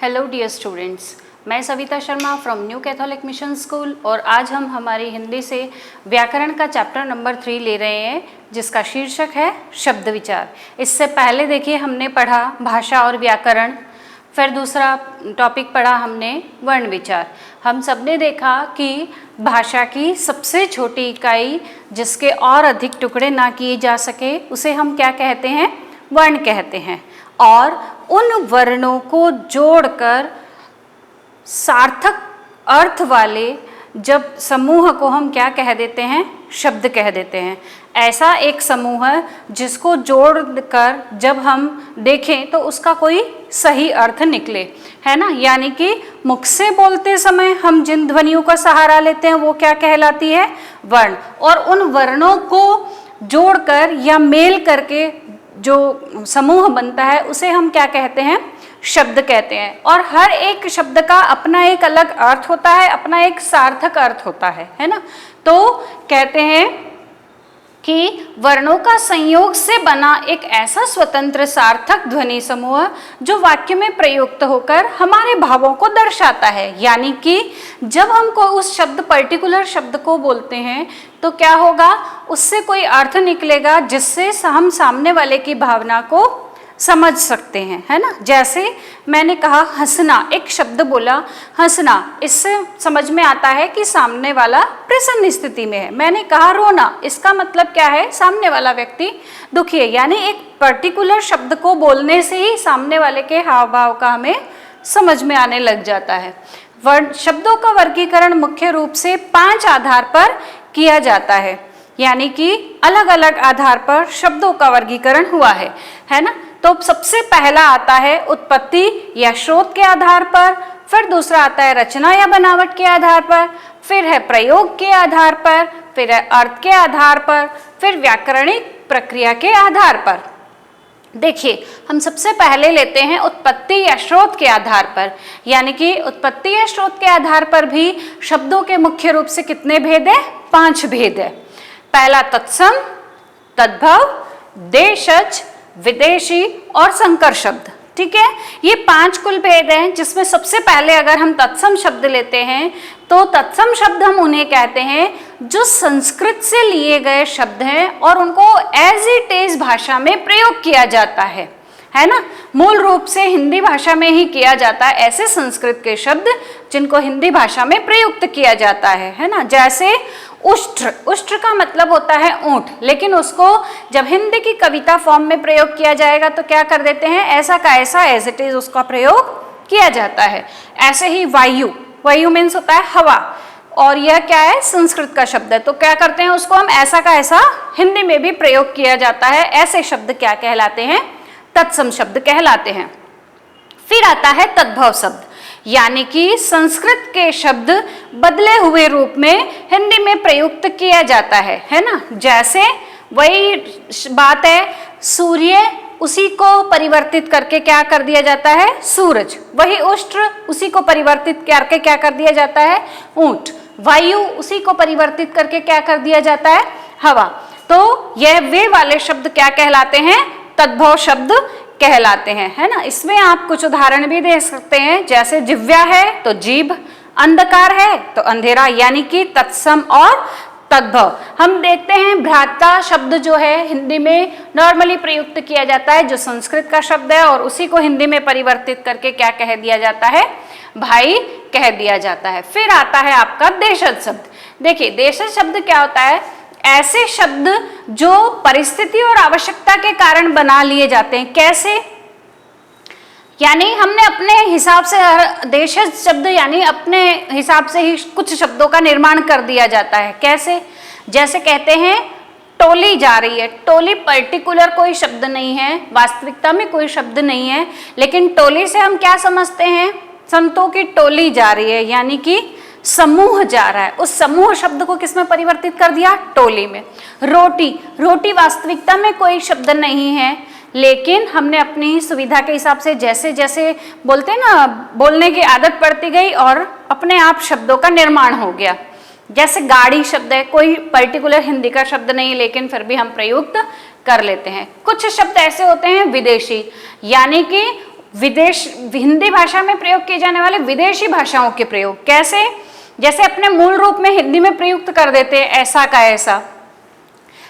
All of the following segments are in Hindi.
हेलो डियर स्टूडेंट्स, मैं Savita Sharma from new Catholic mission school और आज हम हमारी हिंदी से व्याकरण का चैप्टर नंबर 3 ले रहे हैं जिसका शीर्षक है शब्द विचार। इससे पहले देखिए हमने पढ़ा भाषा और व्याकरण, फिर दूसरा टॉपिक पढ़ा हमने वर्ण विचार। हम सब ने देखा कि भाषा की सबसे छोटी इकाई जिसके और अधिक टुकड़े ना किए जा सके उसे हम क्या कहते हैं? वर्ण कहते हैं। और उन वर्णों को जोड़कर सार्थक अर्थ वाले जब समूह को हम क्या कह देते हैं? शब्द कह देते हैं। ऐसा एक समूह जिसको जोड़कर जब हम देखें तो उसका कोई सही अर्थ निकले, है ना। यानी कि मुख से बोलते समय हम जिन ध्वनियों का सहारा लेते हैं वो क्या कहलाती है? वर्ण। और उन वर्णों को जोड़कर या मेल करके जो समूह बनता है उसे हम क्या कहते हैं? शब्द कहते हैं। और हर एक शब्द का अपना एक अलग अर्थ होता है, अपना एक सार्थक अर्थ होता है ना। तो कहते हैं कि वर्णों का संयोग से बना एक ऐसा स्वतंत्र सार्थक ध्वनि समूह जो वाक्य में प्रयुक्त होकर हमारे भावों को दर्शाता है। यानी कि जब हम कोई उस शब्द पर्टिकुलर शब्द को बोलते हैं तो क्या होगा? उससे कोई अर्थ निकलेगा जिससे हम सामने वाले की भावना को समझ सकते हैं, है ना। जैसे मैंने कहा हंसना, एक शब्द बोला हंसना, इससे समझ में आता है कि सामने वाला प्रसन्न स्थिति में है। मैंने कहा रोना, इसका मतलब क्या है? सामने वाला व्यक्ति दुखी है। यानी एक पर्टिकुलर शब्द को बोलने से ही सामने वाले के हाव भाव का हमें समझ में आने लग जाता है। शब्दों का वर्गीकरण मुख्य रूप से 5 आधार पर किया जाता है। यानी कि अलग अलग आधार पर शब्दों का वर्गीकरण हुआ है ना। तो सबसे पहला आता है उत्पत्ति या स्रोत के आधार पर, फिर दूसरा आता है रचना या बनावट के आधार पर, फिर है प्रयोग के आधार पर, फिर है अर्थ के आधार पर, फिर व्याकरणिक प्रक्रिया के आधार पर। देखिए हम सबसे पहले लेते हैं उत्पत्ति या स्रोत के आधार पर। यानी कि उत्पत्ति या स्रोत के आधार पर भी शब्दों के मुख्य रूप से कितने भेद है? 5 भेद है। पहला तत्सम, तद्भव, देशज, विदेशी और संकर शब्द। ठीक है, ये 5 कुल भेद हैं जिसमें सबसे पहले अगर हम तत्सम शब्द लेते हैं तो तत्सम शब्द हम उन्हें कहते हैं जो संस्कृत से लिए गए शब्द हैं और उनको एज इट इज भाषा में प्रयोग किया जाता है ना। मूल रूप से हिंदी भाषा में ही किया जाता है ऐसे संस्कृत के शब्द जिनको हिंदी भाषा में प्रयुक्त किया जाता है ना। जैसे उष्ट्र, उष्ट्र का मतलब होता है ऊंट, लेकिन उसको जब हिंदी की कविता फॉर्म में प्रयोग किया जाएगा तो क्या कर देते हैं? ऐसा का ऐसा एज इट इज उसका प्रयोग किया जाता है। ऐसे ही वायु, वायु मीन्स होता है हवा, और यह क्या है? संस्कृत का शब्द है। तो क्या करते हैं? उसको हम ऐसा का ऐसा हिंदी में भी प्रयोग किया जाता है। ऐसे शब्द क्या कहलाते हैं? तत्सम शब्द कहलाते हैं। फिर आता है तद्भव शब्द, यानी कि संस्कृत के शब्द बदले हुए रूप में हिंदी में प्रयुक्त किया जाता है ना। जैसे वही बात है सूर्य, उसी को परिवर्तित करके क्या कर दिया जाता है? सूरज। वही उष्ट्र, उसी को परिवर्तित करके क्या कर दिया जाता है? ऊंट। वायु, उसी को परिवर्तित करके क्या कर दिया जाता है? हवा। तो यह वे वाले शब्द क्या कहलाते हैं? तद्भव शब्द कहलाते हैं, है ना। इसमें आप कुछ उदाहरण भी दे सकते हैं, जैसे जिव्या है तो जीभ, अंधकार है तो अंधेरा, यानी कि तत्सम और तद्भव। हम देखते हैं भ्राता शब्द जो है हिंदी में नॉर्मली प्रयुक्त किया जाता है, जो संस्कृत का शब्द है, और उसी को हिंदी में परिवर्तित करके क्या कह दिया जाता है? भाई कह दिया जाता है। फिर आता है आपका देशज शब्द। देखिए देशज शब्द क्या होता है? ऐसे शब्द जो परिस्थिति और आवश्यकता के कारण बना लिए जाते हैं। कैसे? यानी हमने अपने हिसाब से देशज शब्द यानी अपने हिसाब से ही कुछ शब्दों का निर्माण कर दिया जाता है। कैसे? जैसे कहते हैं टोली जा रही है। टोली पर्टिकुलर कोई शब्द नहीं है, वास्तविकता में कोई शब्द नहीं है, लेकिन टोली से हम क्या समझते हैं? संतों की टोली जा रही है, यानी कि समूह जा रहा है। उस समूह शब्द को किसमें परिवर्तित कर दिया? टोली में। रोटी, रोटी वास्तविकता में कोई शब्द नहीं है, लेकिन हमने अपनी सुविधा के हिसाब से जैसे जैसे बोलते हैं ना, बोलने की आदत पड़ती गई और अपने आप शब्दों का निर्माण हो गया। जैसे गाड़ी शब्द है, कोई पर्टिकुलर हिंदी का शब्द नहीं, लेकिन फिर भी हम प्रयुक्त कर लेते हैं। कुछ शब्द ऐसे होते हैं विदेशी, यानी कि हिंदी भाषा में प्रयोग किए जाने वाले विदेशी भाषाओं के प्रयोग। कैसे? जैसे अपने मूल रूप में हिंदी में प्रयुक्त कर देते हैं ऐसा का ऐसा।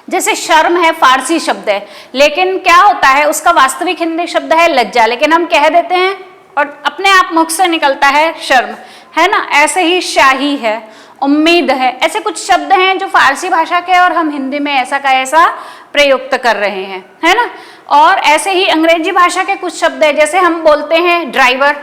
जैसे शर्म है, फारसी शब्द है, लेकिन क्या होता है उसका वास्तविक हिंदी शब्द है लज्जा, लेकिन हम कह देते हैं और अपने आप मुख से निकलता है शर्म, है ना। ऐसे ही शाही है, उम्मीद है, ऐसे कुछ शब्द हैं जो फारसी भाषा के और हम हिंदी में ऐसा का ऐसा प्रयुक्त कर रहे हैं, है ना। और ऐसे ही अंग्रेजी भाषा के कुछ शब्द है, जैसे हम बोलते हैं ड्राइवर।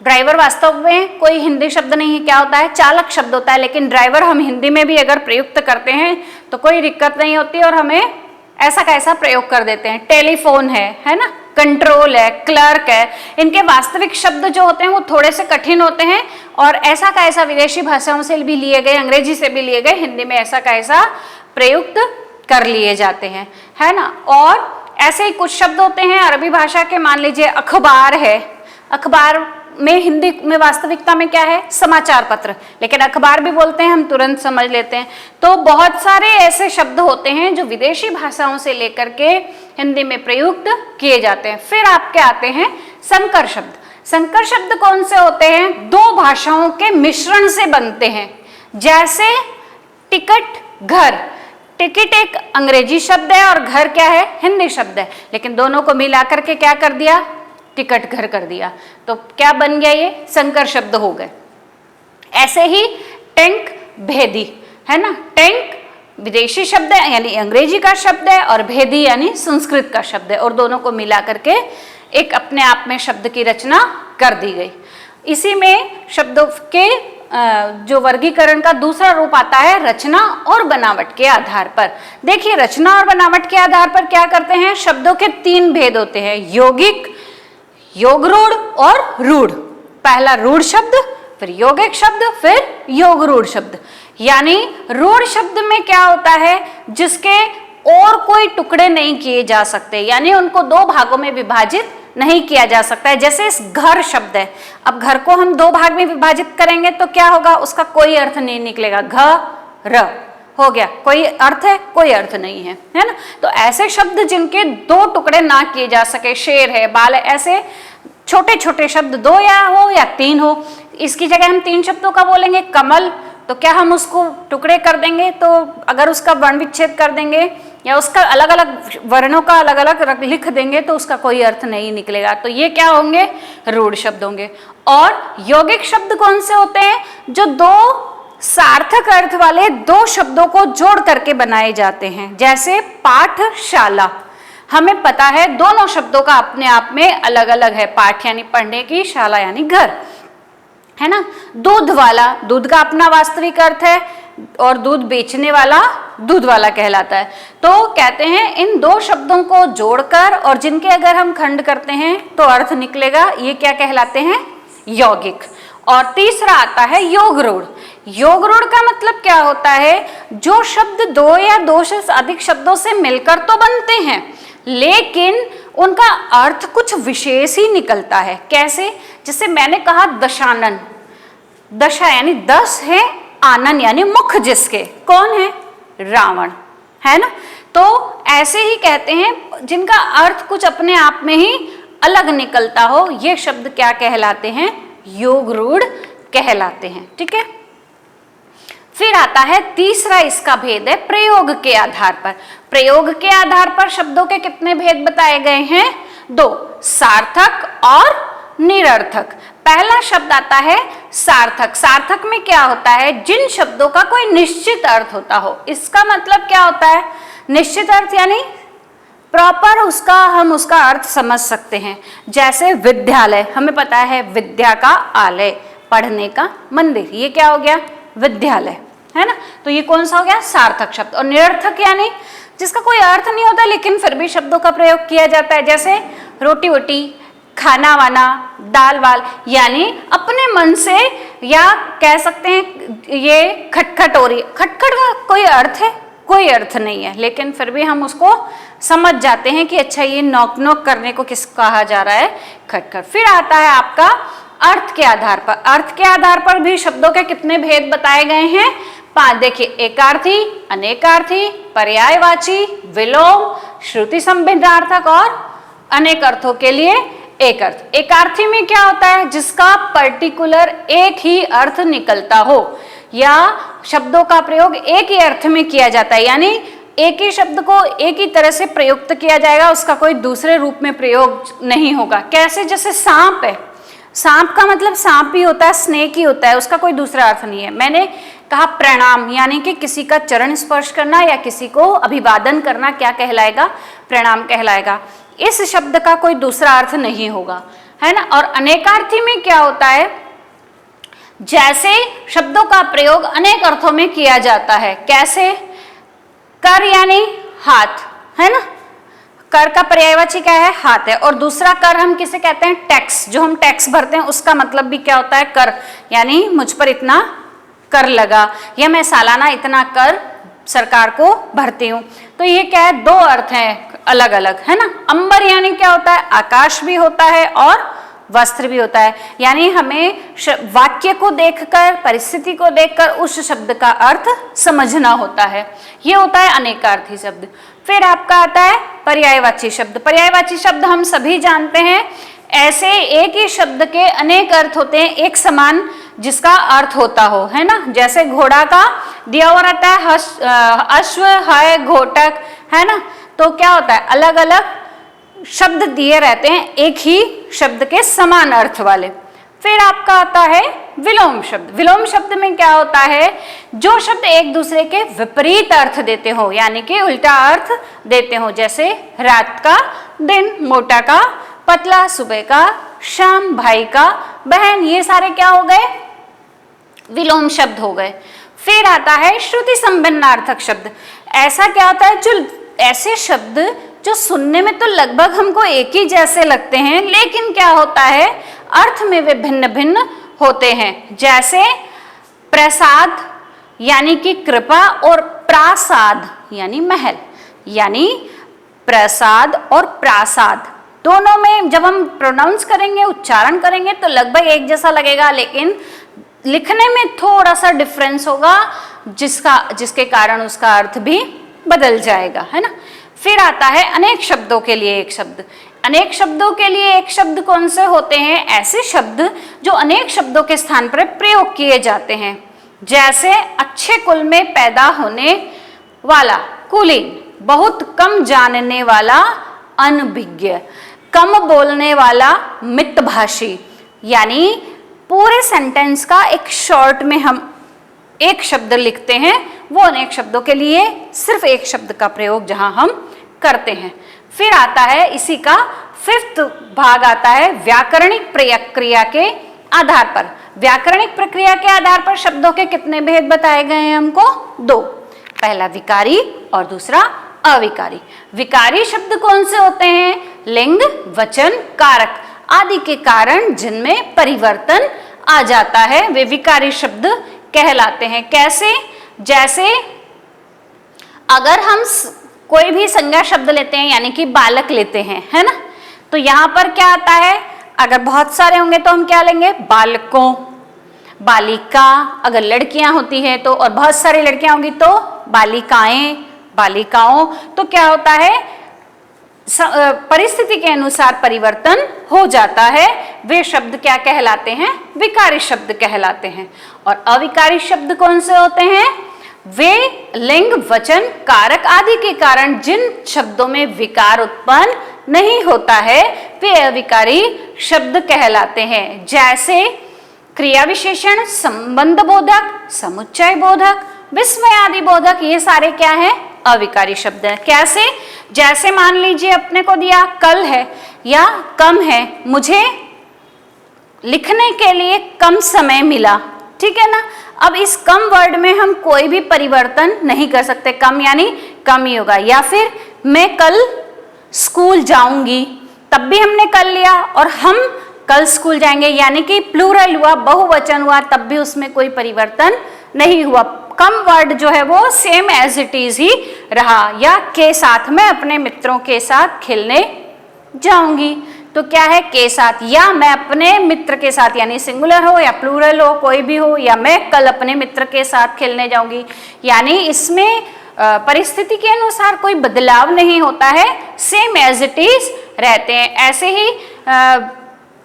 ड्राइवर वास्तव में कोई हिंदी शब्द नहीं है, क्या होता है? चालक शब्द होता है, लेकिन ड्राइवर हम हिंदी में भी अगर प्रयुक्त करते हैं तो कोई दिक्कत नहीं होती और हमें ऐसा कैसा प्रयोग कर देते हैं। टेलीफोन है ना, कंट्रोल है, क्लर्क है। इनके वास्तविक शब्द जो होते हैं वो थोड़े से कठिन होते हैं और ऐसा का ऐसा विदेशी भाषाओं से भी लिए गए, अंग्रेजी से भी लिए गए, हिंदी में ऐसा का ऐसा प्रयुक्त कर लिए जाते हैं, है ना। और ऐसे ही कुछ शब्द होते हैं अरबी भाषा के, मान लीजिए अखबार है। अखबार में हिंदी में वास्तविकता में क्या है? समाचार पत्र, लेकिन अखबार भी बोलते हैं, हम तुरंत समझ लेते हैं। तो बहुत सारे ऐसे शब्द होते हैं जो विदेशी भाषाओं से लेकर के हिंदी में प्रयुक्त किए जाते हैं। फिर आपके आते हैं संकर शब्द। संकर शब्द कौन से होते हैं? दो भाषाओं के मिश्रण से बनते हैं। जैसे टिकट, घर। टिकट एक अंग्रेजी शब्द है और घर क्या है? हिंदी शब्द है, लेकिन दोनों को मिलाकर के क्या कर दिया? टिकट घर कर दिया, तो क्या बन गया? ये संकर शब्द हो गए। ऐसे ही टैंक भेदी, है ना। टैंक विदेशी शब्द है यानी अंग्रेजी का शब्द है और भेदी यानी संस्कृत का शब्द है, और दोनों को मिला करके एक अपने आप में शब्द की रचना कर दी गई। इसी में शब्दों के जो वर्गीकरण का दूसरा रूप आता है रचना और बनावट के आधार पर। देखिए, रचना और बनावट के आधार पर क्या करते हैं? शब्दों के तीन भेद होते हैं, यौगिक, योगरूढ़ और रूढ़। पहला रूढ़ शब्द, फिर यौगिक शब्द, फिर योगरूढ़ शब्द। यानी रूढ़ शब्द में क्या होता है? जिसके और कोई टुकड़े नहीं किए जा सकते, यानी उनको दो भागों में विभाजित नहीं किया जा सकता है। जैसे इस घर शब्द है, अब घर को हम दो भाग में विभाजित करेंगे तो क्या होगा? उसका कोई अर्थ नहीं निकलेगा, घर हो गया, कोई अर्थ है? कोई अर्थ नहीं है, है ना। तो ऐसे शब्द जिनके दो टुकड़े ना किए जा सके, शेर है, बाल है, ऐसे छोटे छोटे शब्द दो या हो या तीन हो, इसकी जगह हम तीन शब्दों का बोलेंगे। कमल, तो क्या हम उसको टुकड़े कर देंगे? तो अगर उसका वर्ण विच्छेद कर देंगे या उसका अलग अलग वर्णों का अलग अलग लिख देंगे तो उसका कोई अर्थ नहीं निकलेगा। तो ये क्या होंगे? रूढ़ शब्द होंगे। और यौगिक शब्द कौन से होते हैं? जो दो सार्थक अर्थ वाले दो शब्दों को जोड़ करके बनाए जाते हैं। जैसे पाठशाला, हमें पता है दोनों शब्दों का अपने आप में अलग अलग है। पाठ यानी पढ़ने की, शाला यानी घर, है ना। दूध वाला, दूध का अपना वास्तविक अर्थ है और दूध बेचने वाला दूध वाला कहलाता है। तो कहते हैं इन दो शब्दों को जोड़कर और जिनके अगर हम खंड करते हैं तो अर्थ निकलेगा, ये क्या कहलाते हैं? यौगिक। और तीसरा आता है योगरूढ़। योगरूढ़ का मतलब क्या होता है? जो शब्द दो या दो से अधिक शब्दों से मिलकर तो बनते हैं, लेकिन उनका अर्थ कुछ विशेष ही निकलता है। कैसे? जैसे मैंने कहा दशानन, दशा यानी 10 है, आनन यानी मुख जिसके, कौन है? रावण, है ना। तो ऐसे ही कहते हैं जिनका अर्थ कुछ अपने आप में ही अलग निकलता हो, ये शब्द क्या कहलाते हैं? योगरूढ़ कहलाते हैं। ठीक है। फिर आता है तीसरा, इसका भेद है प्रयोग के आधार पर। प्रयोग के आधार पर शब्दों के कितने भेद बताए गए हैं? दो, सार्थक और निरर्थक। पहला शब्द आता है सार्थक। सार्थक में क्या होता है? जिन शब्दों का कोई निश्चित अर्थ होता हो। इसका मतलब क्या होता है? निश्चित अर्थ यानी प्रॉपर हम उसका अर्थ समझ सकते हैं। जैसे विद्यालय, हमें पता है विद्या का आलय, पढ़ने का मंदिर, ये क्या हो गया? विद्यालय, है ना। तो ये कौन सा हो गया? सार्थक शब्द। और निरर्थक यानी जिसका कोई अर्थ नहीं होता लेकिन फिर भी शब्दों का प्रयोग किया जाता है। जैसे रोटी वोटी, खाना वाना, दाल वाल, यानी अपने मन से, या कह सकते हैं ये खटखट हो रही है। खटखट का कोई अर्थ है? कोई अर्थ नहीं है, लेकिन फिर भी हम उसको समझ जाते हैं कि अच्छा ये नॉक नॉक करने को किस कहा जा रहा है? खटखट। फिर आता है आपका अर्थ के आधार पर। अर्थ के आधार पर भी शब्दों के कितने भेद बताए गए हैं? 5। देखिए, एकार्थी, अनेकार्थी, पर्यायवाची, विलोम, श्रुति संबंधार्थक और अनेक अर्थों के लिए एक अर्थ। एकार्थी में क्या होता है? जिसका पर्टिकुलर एक ही अर्थ निकलता हो, या शब्दों का प्रयोग एक ही अर्थ में किया जाता है, यानी एक ही शब्द को एक ही तरह से प्रयुक्त किया जाएगा, उसका कोई दूसरे रूप में प्रयोग नहीं होगा। कैसे? जैसे सांप है, सांप का मतलब सांप ही होता है, स्नेक ही होता है, उसका कोई दूसरा अर्थ नहीं है। मैंने कहा प्रणाम, यानी कि किसी का चरण स्पर्श करना या किसी को अभिवादन करना क्या कहलाएगा? प्रणाम कहलाएगा। इस शब्द का कोई दूसरा अर्थ नहीं होगा, है ना। और अनेकार्थी में क्या होता है? जैसे शब्दों का प्रयोग अनेक अर्थों में किया जाता है। कैसे? कर यानी हाथ, है ना, कर का पर्यायवाची क्या है? हाथ है। और दूसरा कर हम किसे कहते हैं? टैक्स। जो हम टैक्स भरते हैं उसका मतलब भी क्या होता है? कर, यानी मुझ पर इतना कर लगा, या मैं सालाना इतना कर सरकार को भरती हूं। तो ये क्या है? दो अर्थ हैं अलग अलग, है ना। अंबर यानी क्या होता है? आकाश भी होता है और वस्त्र भी होता है, यानी हमें वाक्य को देखकर, परिस्थिति को देखकर उस शब्द का अर्थ समझना होता है। ये होता है अनेकार्थी शब्द। फिर आपका आता है पर्यायवाची शब्द। पर्यायवाची शब्द हम सभी जानते हैं, ऐसे एक ही शब्द के अनेक अर्थ होते हैं, एक समान जिसका अर्थ होता हो, है ना। जैसे घोड़ा का दिया हुआ रहता है अश्व है, घोटक, है ना। तो क्या होता है? अलग अलग शब्द दिए रहते हैं एक ही शब्द के समान अर्थ वाले। फिर आपका आता है विलोम शब्द। विलोम शब्द में क्या होता है? जो शब्द एक दूसरे के विपरीत अर्थ देते हो, यानी कि उल्टा अर्थ देते हो। जैसे रात का दिन, मोटा का पतला, सुबह का शाम, भाई का बहन, ये सारे क्या हो गए? विलोम शब्द हो गए। फिर आता है श्रुति संबंधार्थक शब्द। ऐसा क्या होता है? जो ऐसे शब्द जो सुनने में तो लगभग हमको एक ही जैसे लगते हैं, लेकिन क्या होता है? अर्थ में वे भिन्न भिन्न होते हैं। जैसे प्रसाद यानी कि कृपा, और प्रासाद यानी महल, यानी प्रसाद और प्रासाद दोनों में जब हम प्रोनाउंस करेंगे, उच्चारण करेंगे तो लगभग एक जैसा लगेगा, लेकिन लिखने में थोड़ा सा डिफरेंस होगा, जिसके कारण उसका अर्थ भी बदल जाएगा, है ना। फिर आता है अनेक शब्दों के लिए एक शब्द। अनेक शब्दों के लिए एक शब्द कौन से होते हैं? ऐसे शब्द जो अनेक शब्दों के स्थान पर प्रयोग किए जाते हैं। जैसे अच्छे कुल में पैदा होने वाला, कुलीन, बहुत कम जानने वाला, अनभिज्ञ, कम बोलने वाला, मितभाषी, यानी पूरे सेंटेंस का एक शॉर्ट में हम एक शब्द लिखते हैं, वो अनेक शब्दों के लिए सिर्फ एक शब्द का प्रयोग जहां हम करते हैं। फिर आता है इसी का 5th भाग आता है व्याकरणिक प्रक्रिया के आधार पर। व्याकरणिक प्रक्रिया के आधार पर शब्दों के कितने भेद बताए गए हैं हमको? 2। पहला विकारी और दूसरा अविकारी। विकारी शब्द कौन से होते हैं? लिंग, वचन, कारक आदि के कारण जिनमें परिवर्तन आ जाता है, वे विकारी शब्द कहलाते हैं। कैसे? जैसे अगर हम कोई भी संज्ञा शब्द लेते हैं, यानी कि बालक लेते हैं, है ना, तो यहां पर क्या आता है? अगर बहुत सारे होंगे तो हम क्या लेंगे? बालकों, बालिका, अगर लड़कियां होती हैं तो, और बहुत सारी लड़कियां होंगी तो बालिकाएं, बालिकाओं। तो क्या होता है? परिस्थिति के अनुसार परिवर्तन हो जाता है। वे शब्द क्या कहलाते हैं? विकारी शब्द कहलाते हैं। और अविकारी शब्द कौन से होते हैं? वे लिंग, वचन, कारक आदि के कारण जिन शब्दों में विकार उत्पन्न नहीं होता है, वे अविकारी शब्द कहलाते हैं। जैसे क्रिया विशेषण, संबंध बोधक, समुच्चय बोधक, विस्मय आदि बोधक, ये सारे क्या है? अविकारी शब्द है। कैसे? जैसे मान लीजिए अपने को दिया कल है या कम है, मुझे लिखने के लिए कम समय मिला, ठीक है ना। अब इस कम वर्ड में हम कोई भी परिवर्तन नहीं कर सकते, कम यानी कम ही होगा। या फिर मैं कल स्कूल जाऊंगी, तब भी हमने कल लिया, और हम कल स्कूल जाएंगे, यानी कि प्लूरल हुआ, बहुवचन हुआ, तब भी उसमें कोई परिवर्तन नहीं हुआ। कम वर्ड जो है वो सेम एज इट इज ही रहा। या के साथ मैं अपने मित्रों के साथ खेलने जाऊंगी, तो क्या है? के साथ। या मैं अपने मित्र के साथ, यानी सिंगुलर हो या प्लूरल हो, कोई भी हो, या मैं कल अपने मित्र के साथ खेलने जाऊंगी, यानी इसमें परिस्थिति के अनुसार कोई बदलाव नहीं होता है, सेम एज इट इज रहते हैं। ऐसे ही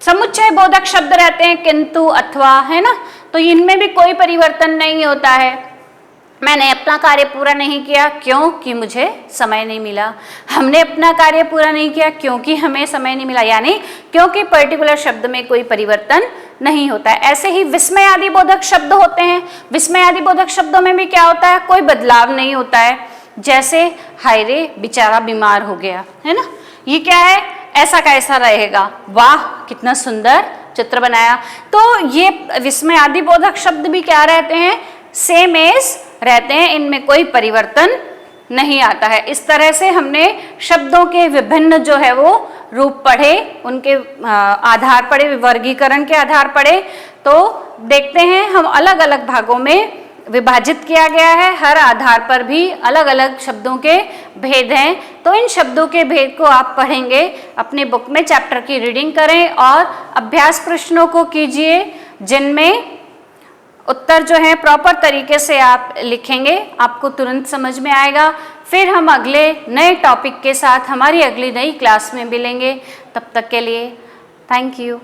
समुच्चय बोधक शब्द रहते हैं किंतु, अथवा, है ना, तो इनमें भी कोई परिवर्तन नहीं होता है। मैंने अपना कार्य पूरा नहीं किया क्योंकि मुझे समय नहीं मिला। हमने अपना कार्य पूरा नहीं किया क्योंकि हमें समय नहीं मिला, यानी क्योंकि पर्टिकुलर शब्द में कोई परिवर्तन नहीं होता है। ऐसे ही विस्मय आदि बोधक शब्द होते हैं। विस्मय आदि बोधक शब्दों में भी क्या होता है, कोई बदलाव नहीं होता है। जैसे हाय रे बेचारा बीमार हो गया, है ना, ये क्या है, ऐसा का ऐसा रहेगा, वाह कितना सुंदर चित्र बनाया। तो ये विस्मय आदि बोधक शब्द भी क्या रहते हैं, सेम एज रहते हैं, इनमें कोई परिवर्तन नहीं आता है। इस तरह से हमने शब्दों के विभिन्न जो है वो रूप पढ़े, उनके आधार पढ़े, वर्गीकरण के आधार पढ़े। तो देखते हैं हम अलग अलग भागों में विभाजित किया गया है, हर आधार पर भी अलग अलग शब्दों के भेद हैं। तो इन शब्दों के भेद को आप पढ़ेंगे, अपने बुक में चैप्टर की रीडिंग करें और अभ्यास प्रश्नों को कीजिए, जिनमें उत्तर जो है प्रॉपर तरीके से आप लिखेंगे, आपको तुरंत समझ में आएगा। फिर हम अगले नए टॉपिक के साथ हमारी अगली नई क्लास में मिलेंगे। तब तक के लिए थैंक यू।